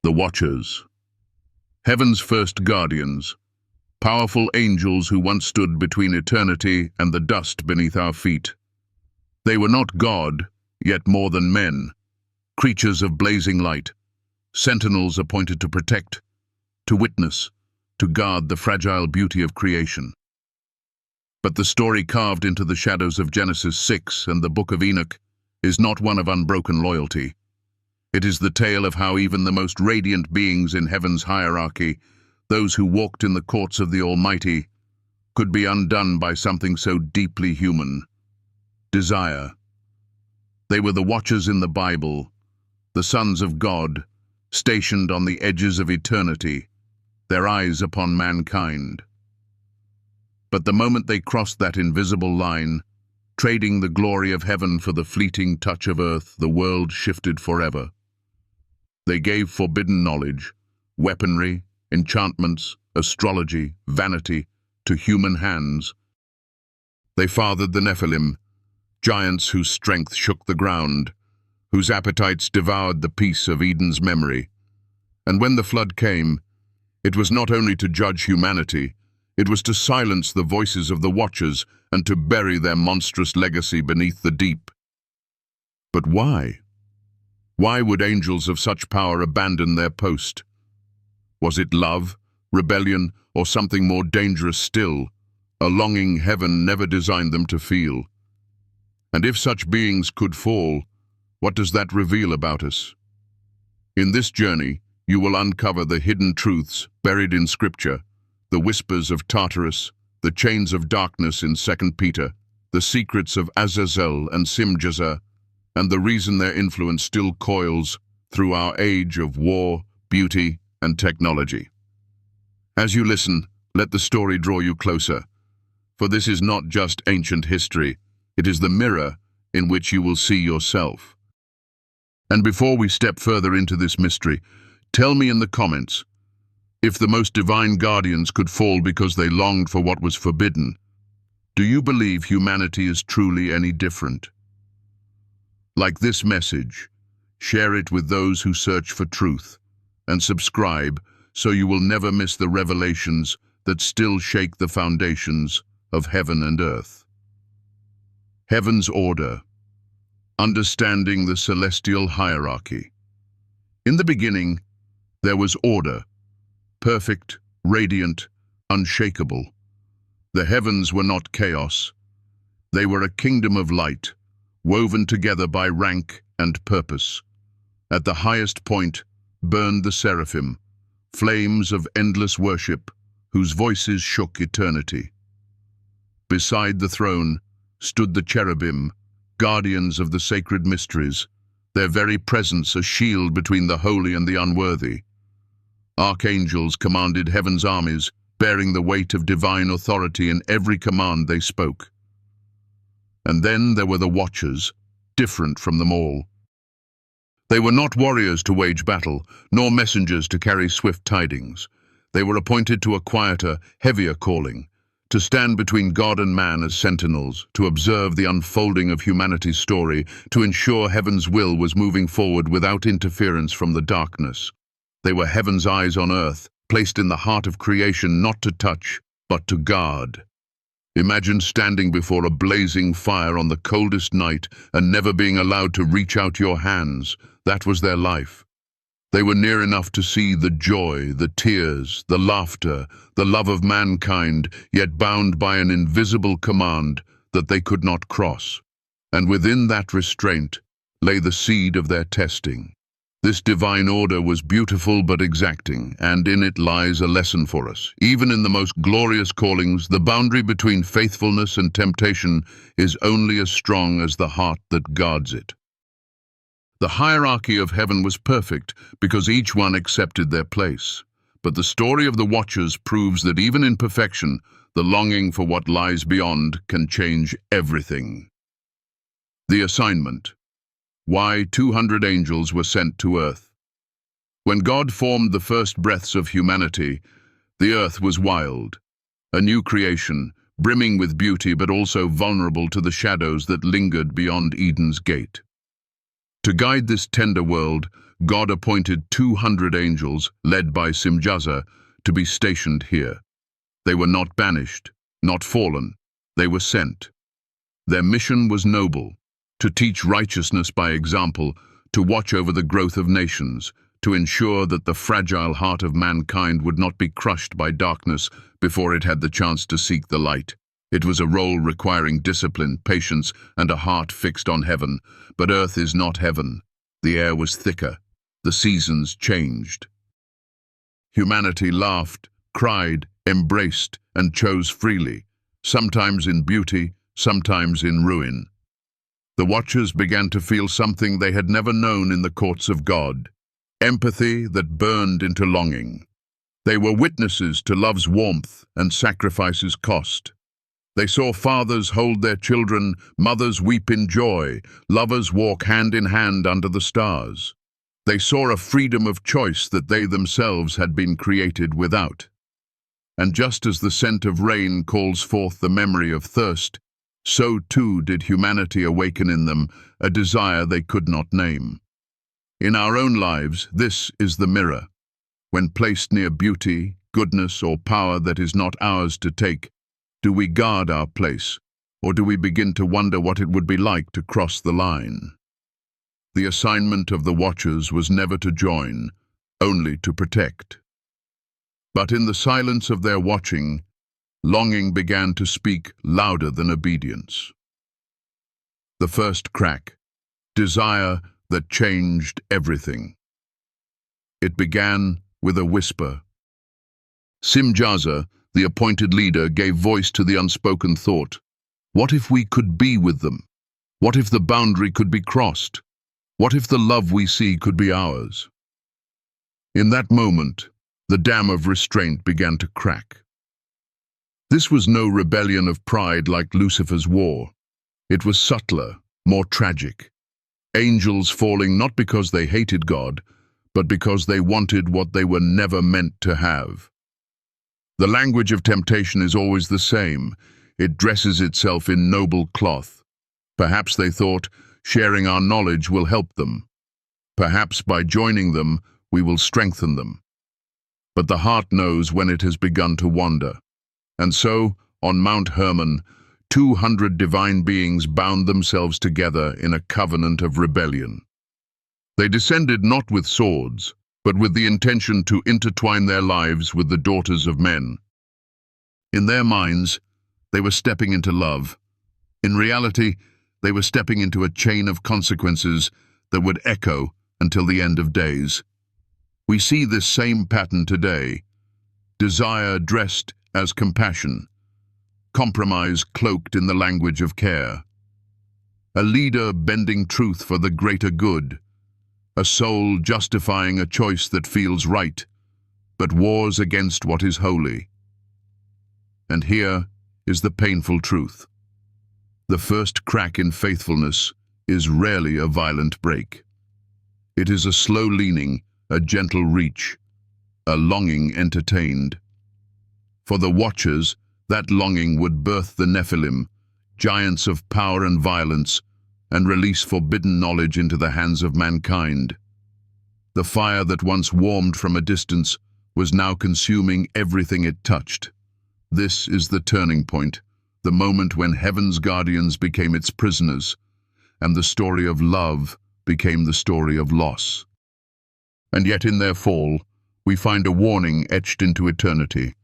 The Watchers. Heaven's first guardians, powerful angels who once stood between eternity and the dust beneath our feet. They were not God, yet more than men, creatures of blazing light, sentinels appointed to protect, to witness, to guard the fragile beauty of creation. But the story carved into the shadows of Genesis 6 and the Book of Enoch is not one of unbroken loyalty. It is the tale of how even the most radiant beings in heaven's hierarchy, those who walked in the courts of the Almighty, could be undone by something so deeply human: desire. They were the Watchers in the Bible, the sons of God, stationed on the edges of eternity, their eyes upon mankind. But the moment they crossed that invisible line, trading the glory of heaven for the fleeting touch of earth, the world shifted forever. They gave forbidden knowledge, weaponry, enchantments, astrology, vanity, to human hands. They fathered the Nephilim, giants whose strength shook the ground, whose appetites devoured the peace of Eden's memory. And when the flood came, it was not only to judge humanity, it was to silence the voices of the Watchers and to bury their monstrous legacy beneath the deep. But why? Why would angels of such power abandon their post? Was it love, rebellion, or something more dangerous still, a longing heaven never designed them to feel? And if such beings could fall, what does that reveal about us? In this journey, you will uncover the hidden truths buried in Scripture, the whispers of Tartarus, the chains of darkness in 2 Peter, the secrets of Azazel and Simjaza, and the reason their influence still coils through our age of war, beauty, and technology. As you listen, let the story draw you closer, for this is not just ancient history, it is the mirror in which you will see yourself. And before we step further into this mystery, tell me in the comments, if the most divine guardians could fall because they longed for what was forbidden, do you believe humanity is truly any different? Like this message, share it with those who search for truth, and subscribe so you will never miss the revelations that still shake the foundations of heaven and earth. Heaven's order. Understanding the celestial hierarchy. In the beginning, there was order, perfect, radiant, unshakable. The heavens were not chaos. They were a kingdom of light, woven together by rank and purpose. At the highest point burned the seraphim, flames of endless worship, whose voices shook eternity. Beside the throne stood the cherubim, guardians of the sacred mysteries, their very presence a shield between the holy and the unworthy. Archangels commanded heaven's armies, bearing the weight of divine authority in every command they spoke. And then there were the Watchers, different from them all. They were not warriors to wage battle, nor messengers to carry swift tidings. They were appointed to a quieter, heavier calling, to stand between God and man as sentinels, to observe the unfolding of humanity's story, to ensure heaven's will was moving forward without interference from the darkness. They were heaven's eyes on earth, placed in the heart of creation not to touch, but to guard. Imagine standing before a blazing fire on the coldest night and never being allowed to reach out your hands. That was their life. They were near enough to see the joy, the tears, the laughter, the love of mankind, yet bound by an invisible command that they could not cross. And within that restraint lay the seed of their testing. This divine order was beautiful but exacting, and in it lies a lesson for us. Even in the most glorious callings, the boundary between faithfulness and temptation is only as strong as the heart that guards it. The hierarchy of heaven was perfect because each one accepted their place. But the story of the Watchers proves that even in perfection, the longing for what lies beyond can change everything. The assignment. Why 200 angels were sent to earth. When God formed the first breaths of humanity, the earth was wild, a new creation, brimming with beauty but also vulnerable to the shadows that lingered beyond Eden's gate. To guide this tender world, God appointed 200 angels, led by Simjaza, to be stationed here. They were not banished, not fallen. They were sent. Their mission was noble: to teach righteousness by example, to watch over the growth of nations, to ensure that the fragile heart of mankind would not be crushed by darkness before it had the chance to seek the light. It was a role requiring discipline, patience, and a heart fixed on heaven. But earth is not heaven. The air was thicker. The seasons changed. Humanity laughed, cried, embraced, and chose freely, sometimes in beauty, sometimes in ruin. The watchers began to feel something they had never known in the courts of God: empathy that burned into longing. They were witnesses to love's warmth and sacrifice's cost. They saw fathers hold their children, mothers weep in joy, lovers walk hand in hand under the stars. They saw a freedom of choice that they themselves had been created without. And just as the scent of rain calls forth the memory of thirst, so too did humanity awaken in them a desire they could not name. In our own lives, this is the mirror. When placed near beauty, goodness, or power that is not ours to take, do we guard our place, or do we begin to wonder what it would be like to cross the line? The assignment of the watchers was never to join, only to protect. But in the silence of their watching, longing began to speak louder than obedience. The first crack, desire that changed everything. It began with a whisper. Simjaza, the appointed leader, gave voice to the unspoken thought: what if we could be with them? What if the boundary could be crossed? What if the love we see could be ours? In that moment, the dam of restraint began to crack. This was no rebellion of pride like Lucifer's war. It was subtler, more tragic. Angels falling not because they hated God, but because they wanted what they were never meant to have. The language of temptation is always the same. It dresses itself in noble cloth. Perhaps they thought, sharing our knowledge will help them. Perhaps by joining them, we will strengthen them. But the heart knows when it has begun to wander. And so, on Mount Hermon, 200 divine beings bound themselves together in a covenant of rebellion. They descended not with swords, but with the intention to intertwine their lives with the daughters of men. In their minds, they were stepping into love. In reality, they were stepping into a chain of consequences that would echo until the end of days. We see this same pattern today: desire dressed as compassion, compromise cloaked in the language of care, a leader bending truth for the greater good, a soul justifying a choice that feels right, but wars against what is holy. And here is the painful truth. The first crack in faithfulness is rarely a violent break. It is a slow leaning, a gentle reach, a longing entertained. For the watchers, that longing would birth the Nephilim, giants of power and violence, and release forbidden knowledge into the hands of mankind. The fire that once warmed from a distance was now consuming everything it touched. This is the turning point, the moment when heaven's guardians became its prisoners, and the story of love became the story of loss. And yet in their fall, we find a warning etched into eternity.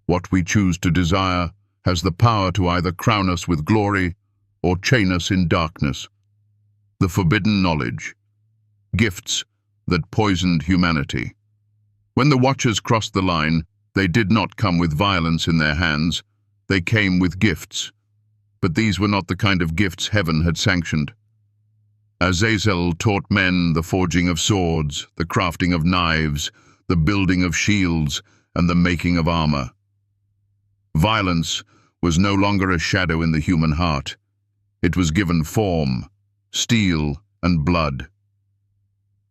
What we choose to desire has the power to either crown us with glory or chain us in darkness. The forbidden knowledge, gifts that poisoned humanity. When the watchers crossed the line, they did not come with violence in their hands. They came with gifts. But these were not the kind of gifts heaven had sanctioned. Azazel taught men the forging of swords, the crafting of knives, the building of shields, and the making of armor. Violence was no longer a shadow in the human heart. It was given form, steel, and blood.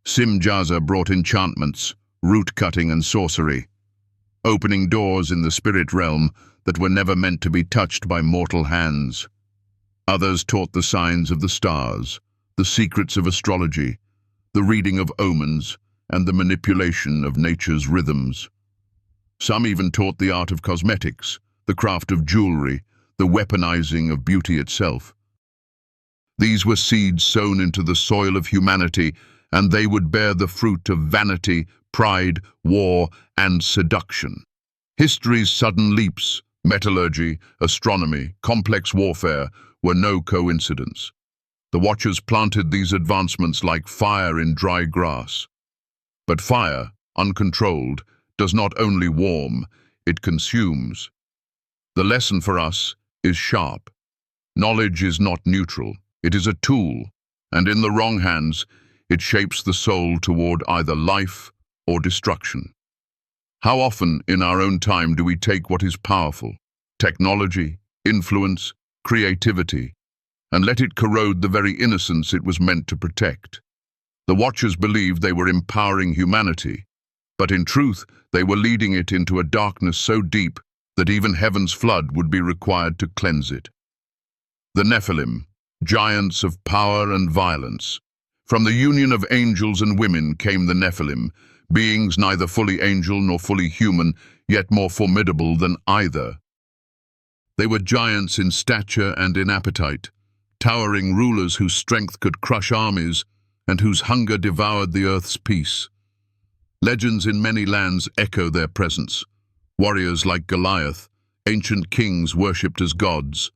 Simjaza brought enchantments, root-cutting and sorcery, opening doors in the spirit realm that were never meant to be touched by mortal hands. Others taught the signs of the stars, the secrets of astrology, the reading of omens, and the manipulation of nature's rhythms. Some even taught the art of cosmetics, the craft of jewelry, the weaponizing of beauty itself. These were seeds sown into the soil of humanity, and they would bear the fruit of vanity, pride, war, and seduction. History's sudden leaps, metallurgy, astronomy, complex warfare, were no coincidence. The Watchers planted these advancements like fire in dry grass. But fire, uncontrolled, does not only warm, it consumes. The lesson for us is sharp. Knowledge is not neutral. It is a tool, and in the wrong hands, it shapes the soul toward either life or destruction. How often in our own time do we take what is powerful, technology, influence, creativity, and let it corrode the very innocence it was meant to protect? The Watchers believed they were empowering humanity, but in truth, they were leading it into a darkness so deep that even heaven's flood would be required to cleanse it. The Nephilim, giants of power and violence. From the union of angels and women came the Nephilim, beings neither fully angel nor fully human, yet more formidable than either. They were giants in stature and in appetite, towering rulers whose strength could crush armies and whose hunger devoured the earth's peace. Legends in many lands echo their presence. Warriors like Goliath, ancient kings worshipped as gods,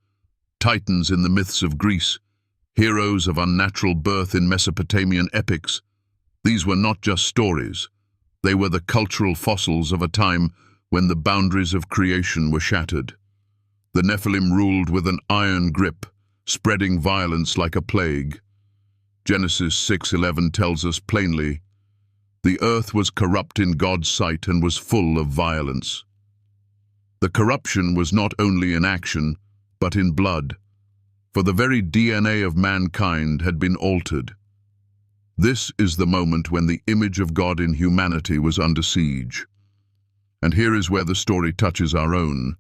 titans in the myths of Greece, heroes of unnatural birth in Mesopotamian epics. These were not just stories. They were the cultural fossils of a time when the boundaries of creation were shattered. The Nephilim ruled with an iron grip, spreading violence like a plague. Genesis 6:11 tells us plainly, "The earth was corrupt in God's sight and was full of violence." The corruption was not only in action, but in blood, for the very DNA of mankind had been altered. This is the moment when the image of God in humanity was under siege. And here is where the story touches our own.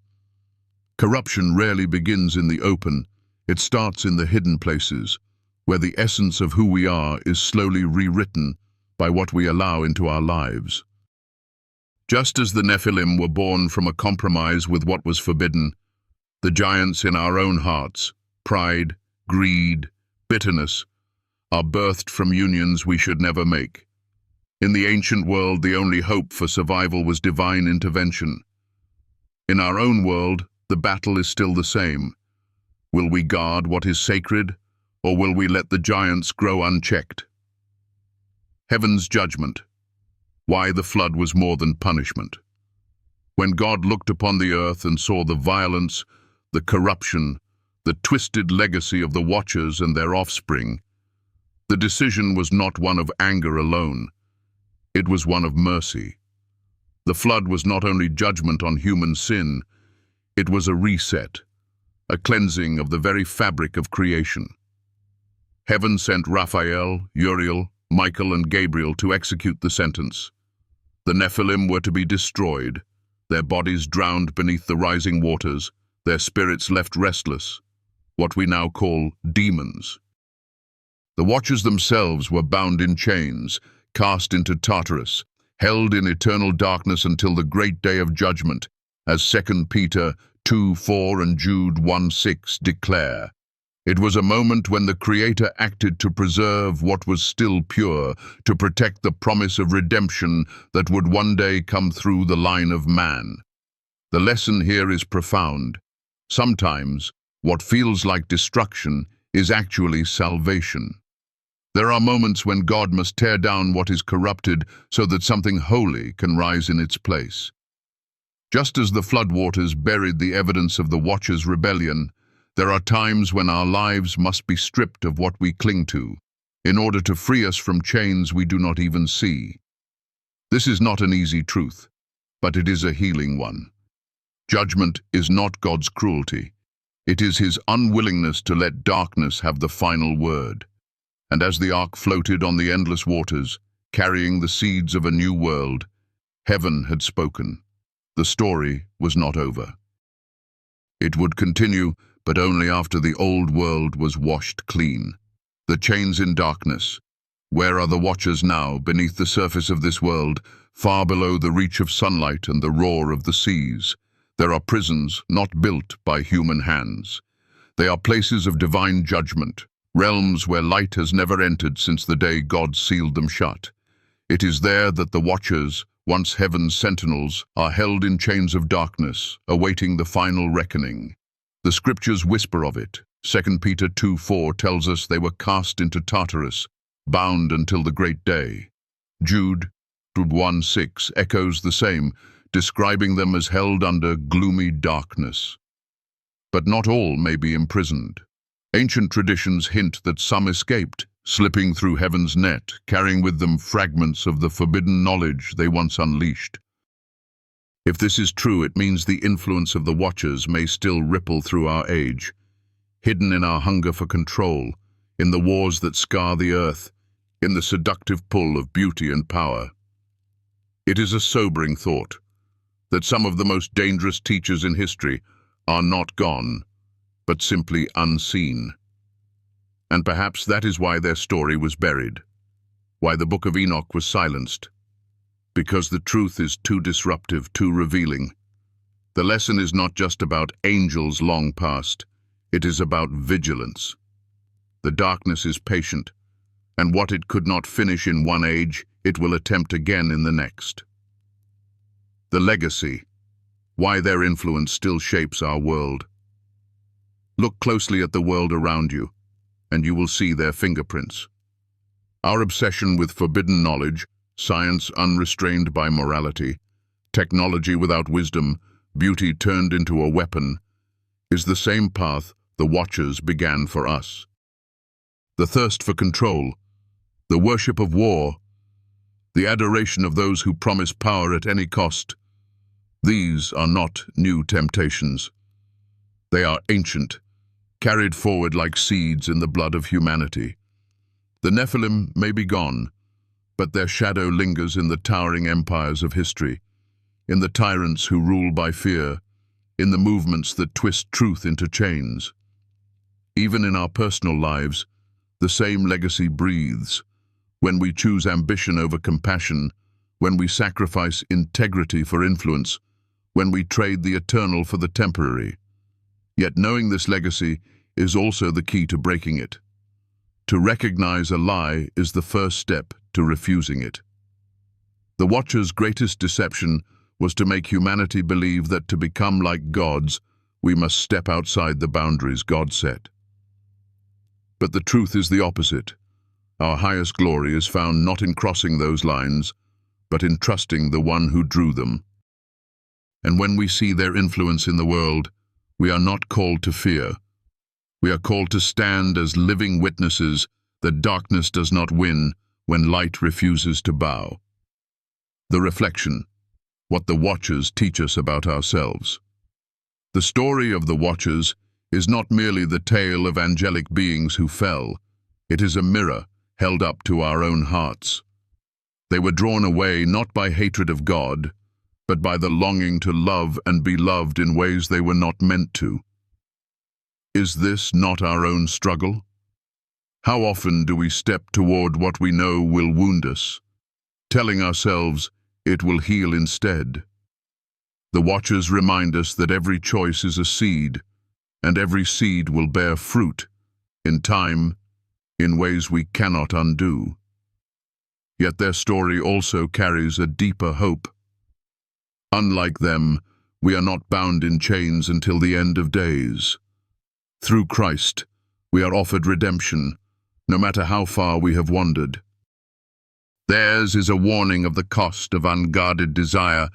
Corruption rarely begins in the open. It starts in the hidden places, where the essence of who we are is slowly rewritten by what we allow into our lives. Just as the Nephilim were born from a compromise with what was forbidden, the giants in our own hearts, pride, greed, bitterness, are birthed from unions we should never make. In the ancient world, the only hope for survival was divine intervention. In our own world, the battle is still the same. Will we guard what is sacred, or will we let the giants grow unchecked? Heaven's judgment. Why the flood was more than punishment. When God looked upon the earth and saw the violence, the corruption, the twisted legacy of the Watchers and their offspring, the decision was not one of anger alone. It was one of mercy. The flood was not only judgment on human sin, it was a reset, a cleansing of the very fabric of creation. Heaven sent Raphael, Uriel, Michael, and Gabriel to execute the sentence. The Nephilim were to be destroyed, their bodies drowned beneath the rising waters, their spirits left restless, what we now call demons. The Watchers themselves were bound in chains, cast into Tartarus, held in eternal darkness until the great day of judgment, as 2 Peter 2:4 and Jude 1:6 declare. It was a moment when the Creator acted to preserve what was still pure, to protect the promise of redemption that would one day come through the line of man. The lesson here is profound. Sometimes, what feels like destruction is actually salvation. There are moments when God must tear down what is corrupted so that something holy can rise in its place. Just as the floodwaters buried the evidence of the Watchers' rebellion, there are times when our lives must be stripped of what we cling to, in order to free us from chains we do not even see. This is not an easy truth, but it is a healing one. Judgment is not God's cruelty. It is his unwillingness to let darkness have the final word. And as the ark floated on the endless waters, carrying the seeds of a new world, heaven had spoken. The story was not over. It would continue, but only after the old world was washed clean. The chains in darkness, Where are the watchers now, beneath the surface of this world, far below the reach of sunlight and the roar of the seas? There are prisons not built by human hands. They are places of divine judgment, realms where light has never entered since the day God sealed them shut. It is there that the watchers, once heaven's sentinels, are held in chains of darkness, awaiting the final reckoning. The scriptures whisper of it. 2 Peter 2:4 tells us they were cast into Tartarus, bound until the great day. Jude 1:6 echoes the same, describing them as held under gloomy darkness. But not all may be imprisoned. Ancient traditions hint that some escaped, slipping through heaven's net, carrying with them fragments of the forbidden knowledge they once unleashed. If this is true, it means the influence of the Watchers may still ripple through our age, hidden in our hunger for control, in the wars that scar the earth, in the seductive pull of beauty and power. It is a sobering thought that some of the most dangerous teachers in history are not gone, but simply unseen. And perhaps that is why their story was buried, why the Book of Enoch was silenced, because the truth is too disruptive, too revealing. The lesson is not just about angels long past, it is about vigilance. The darkness is patient, and what it could not finish in one age, it will attempt again in the next. The legacy, why their influence still shapes our world. Look closely at the world around you, and you will see their fingerprints. Our obsession with forbidden knowledge, science unrestrained by morality, technology without wisdom, beauty turned into a weapon, is the same path the Watchers began for us. The thirst for control, the worship of war, the adoration of those who promise power at any cost. These are not new temptations. They are ancient, carried forward like seeds in the blood of humanity. The Nephilim may be gone, but their shadow lingers in the towering empires of history, in the tyrants who rule by fear, in the movements that twist truth into chains. Even in our personal lives, the same legacy breathes. When we choose ambition over compassion, when we sacrifice integrity for influence, when we trade the eternal for the temporary. Yet knowing this legacy is also the key to breaking it. To recognize a lie is the first step to refusing it. The Watchers' greatest deception was to make humanity believe that to become like gods, we must step outside the boundaries God set. But the truth is the opposite. Our highest glory is found not in crossing those lines, but in trusting the one who drew them. And when we see their influence in the world, we are not called to fear. We are called to stand as living witnesses that darkness does not win when light refuses to bow. The reflection, what the Watchers teach us about ourselves. The story of the Watchers is not merely the tale of angelic beings who fell. It is a mirror held up to our own hearts. They were drawn away not by hatred of God, but by the longing to love and be loved in ways they were not meant to. Is this not our own struggle? How often do we step toward what we know will wound us, telling ourselves it will heal instead? The Watchers remind us that every choice is a seed, and every seed will bear fruit, in time, in ways we cannot undo. Yet their story also carries a deeper hope. Unlike them, we are not bound in chains until the end of days. Through Christ, we are offered redemption, no matter how far we have wandered. Theirs is a warning of the cost of unguarded desire,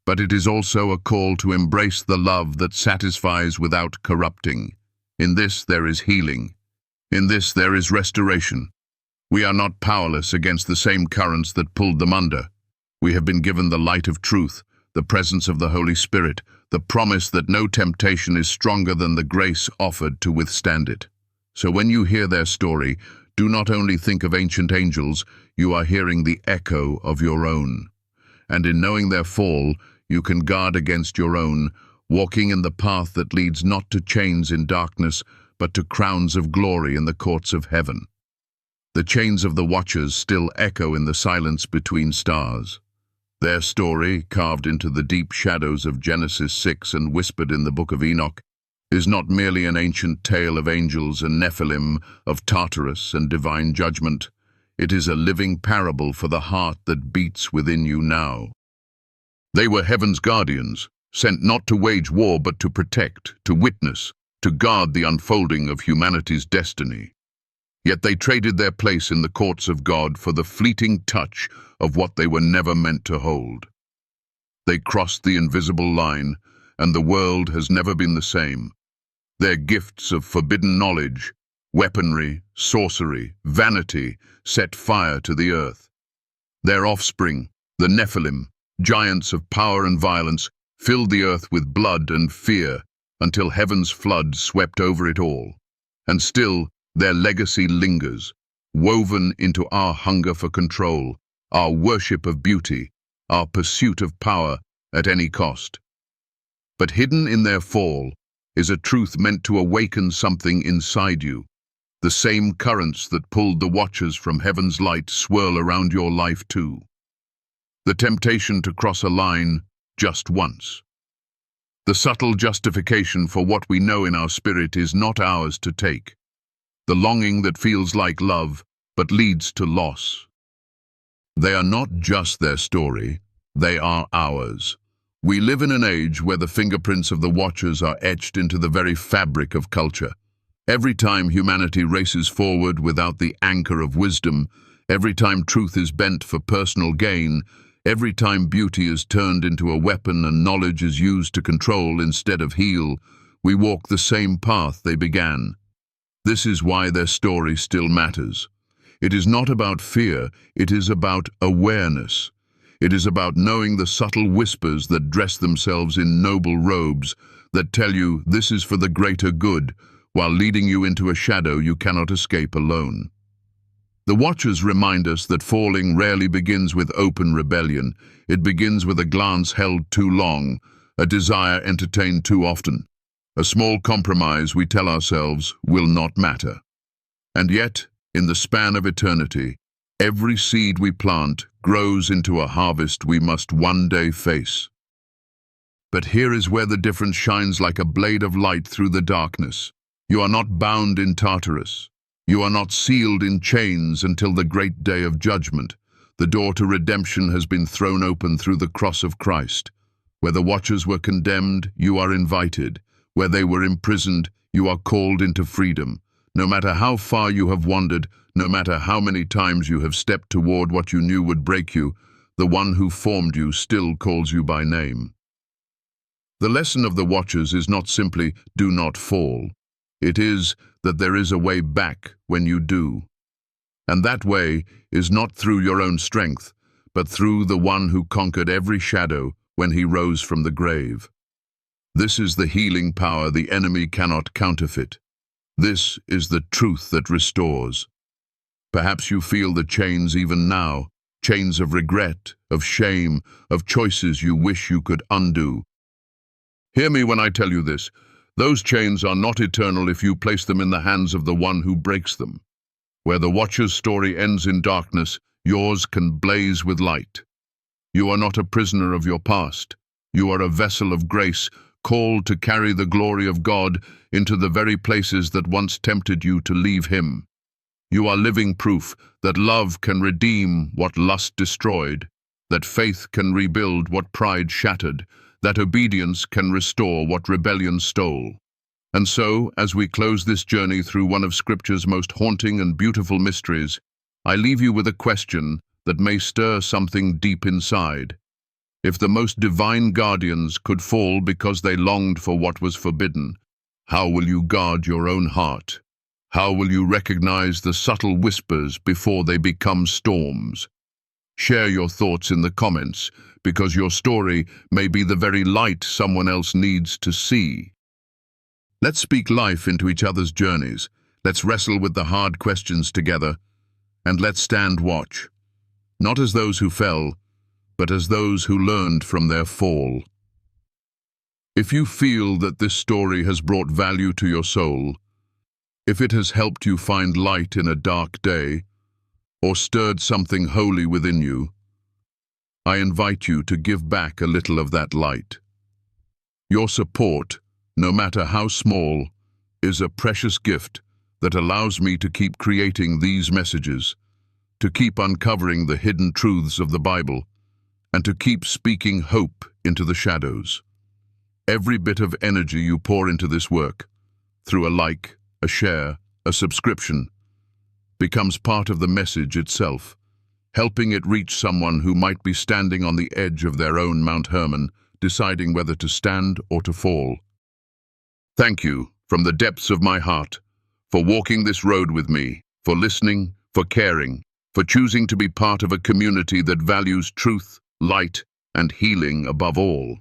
but it is also a call to embrace the love that satisfies without corrupting. In this there is healing. In this there is restoration. We are not powerless against the same currents that pulled them under. We have been given the light of truth, the presence of the Holy Spirit, the promise that no temptation is stronger than the grace offered to withstand it. So when you hear their story, do not only think of ancient angels, you are hearing the echo of your own. And in knowing their fall, you can guard against your own, walking in the path that leads not to chains in darkness, but to crowns of glory in the courts of heaven. The chains of the Watchers still echo in the silence between stars. Their story, carved into the deep shadows of Genesis 6 and whispered in the Book of Enoch, is not merely an ancient tale of angels and Nephilim, of Tartarus and divine judgment. It is a living parable for the heart that beats within you now. They were heaven's guardians, sent not to wage war but to protect, to witness, to guard the unfolding of humanity's destiny. Yet they traded their place in the courts of God for the fleeting touch of what they were never meant to hold. They crossed the invisible line, and the world has never been the same. Their gifts of forbidden knowledge, weaponry, sorcery, vanity, set fire to the earth. Their offspring, the Nephilim, giants of power and violence, filled the earth with blood and fear until heaven's flood swept over it all. And still, their legacy lingers, woven into our hunger for control, our worship of beauty, our pursuit of power at any cost. But hidden in their fall is a truth meant to awaken something inside you. The same currents that pulled the Watchers from heaven's light swirl around your life too. The temptation to cross a line just once. The subtle justification for what we know in our spirit is not ours to take. The longing that feels like love, but leads to loss. They are not just their story, they are ours. We live in an age where the fingerprints of the Watchers are etched into the very fabric of culture. Every time humanity races forward without the anchor of wisdom, every time truth is bent for personal gain, every time beauty is turned into a weapon and knowledge is used to control instead of heal, we walk the same path they began. This is why their story still matters. It is not about fear, it is about awareness. It is about knowing the subtle whispers that dress themselves in noble robes, that tell you this is for the greater good, while leading you into a shadow you cannot escape alone. The Watchers remind us that falling rarely begins with open rebellion. It begins with a glance held too long, a desire entertained too often. A small compromise, we tell ourselves, will not matter. And yet, in the span of eternity, every seed we plant grows into a harvest we must one day face. But here is where the difference shines like a blade of light through the darkness. You are not bound in Tartarus. You are not sealed in chains until the great day of judgment. The door to redemption has been thrown open through the cross of Christ. Where the Watchers were condemned, you are invited. Where they were imprisoned, you are called into freedom. No matter how far you have wandered, no matter how many times you have stepped toward what you knew would break you, the one who formed you still calls you by name. The lesson of the Watchers is not simply, do not fall. It is that there is a way back when you do. And that way is not through your own strength, but through the one who conquered every shadow when he rose from the grave. This is the healing power the enemy cannot counterfeit. This is the truth that restores. Perhaps you feel the chains even now, chains of regret, of shame, of choices you wish you could undo. Hear me when I tell you this. Those chains are not eternal if you place them in the hands of the one who breaks them. Where the Watcher's story ends in darkness, yours can blaze with light. You are not a prisoner of your past. You are a vessel of grace, called to carry the glory of God into the very places that once tempted you to leave Him. You are living proof that love can redeem what lust destroyed, that faith can rebuild what pride shattered, that obedience can restore what rebellion stole. And so, as we close this journey through one of Scripture's most haunting and beautiful mysteries, I leave you with a question that may stir something deep inside. If the most divine guardians could fall because they longed for what was forbidden, how will you guard your own heart? How will you recognize the subtle whispers before they become storms? Share your thoughts in the comments, because your story may be the very light someone else needs to see. Let's speak life into each other's journeys. Let's wrestle with the hard questions together, and let's stand watch, not as those who fell, but as those who learned from their fall. If you feel that this story has brought value to your soul, if it has helped you find light in a dark day, or stirred something holy within you, I invite you to give back a little of that light. Your support, no matter how small, is a precious gift that allows me to keep creating these messages, to keep uncovering the hidden truths of the Bible, and to keep speaking hope into the shadows. Every bit of energy you pour into this work, through a like, a share, a subscription, becomes part of the message itself, helping it reach someone who might be standing on the edge of their own Mount Hermon, deciding whether to stand or to fall. Thank you, from the depths of my heart, for walking this road with me, for listening, for caring, for choosing to be part of a community that values truth, light, and healing above all.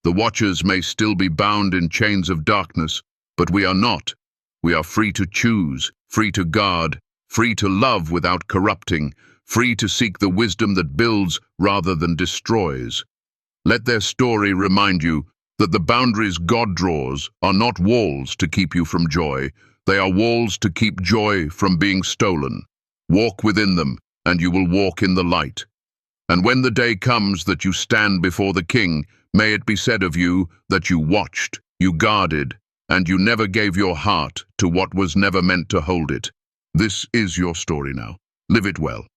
The Watchers may still be bound in chains of darkness, but we are not. We are free to choose, free to guard, free to love without corrupting, free to seek the wisdom that builds rather than destroys. Let their story remind you that the boundaries God draws are not walls to keep you from joy. They are walls to keep joy from being stolen. Walk within them, and you will walk in the light. And when the day comes that you stand before the King, may it be said of you that you watched, you guarded, and you never gave your heart to what was never meant to hold it. This is your story now. Live it well.